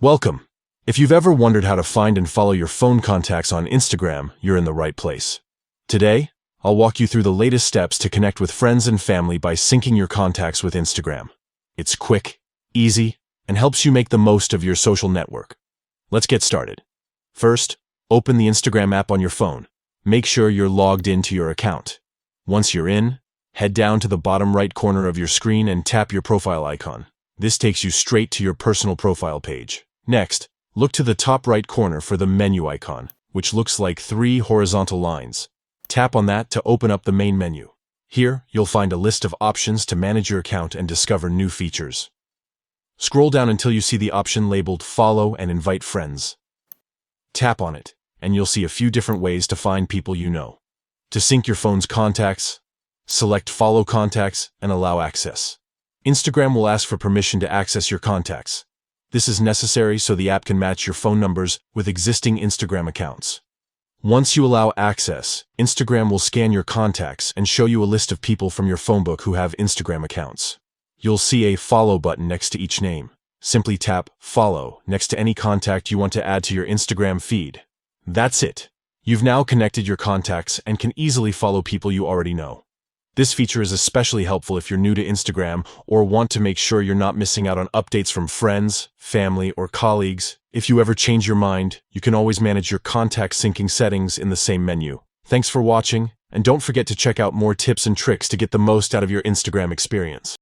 Welcome. If you've ever wondered how to find and follow your phone contacts on Instagram, you're in the right place. Today, I'll walk you through the latest steps to connect with friends and family by syncing your contacts with Instagram. It's quick, easy, and helps you make the most of your social network. Let's get started. First, open the Instagram app on your phone. Make sure you're logged into your account. Once you're in, head down to the bottom right corner of your screen and tap your profile icon. This takes you straight to your personal profile page. Next, look to the top right corner for the menu icon, which looks like 3 horizontal lines. Tap on that to open up the main menu. Here, you'll find a list of options to manage your account and discover new features. Scroll down until you see the option labeled Follow and Invite Friends. Tap on it, and you'll see a few different ways to find people you know. To sync your phone's contacts, select Follow Contacts and allow access. Instagram will ask for permission to access your contacts. This is necessary so the app can match your phone numbers with existing Instagram accounts. Once you allow access, Instagram will scan your contacts and show you a list of people from your phone book who have Instagram accounts. You'll see a Follow button next to each name. Simply tap Follow next to any contact you want to add to your Instagram feed. That's it. You've now connected your contacts and can easily follow people you already know. This feature is especially helpful if you're new to Instagram or want to make sure you're not missing out on updates from friends, family, or colleagues. If you ever change your mind, you can always manage your contact syncing settings in the same menu. Thanks for watching, and don't forget to check out more tips and tricks to get the most out of your Instagram experience.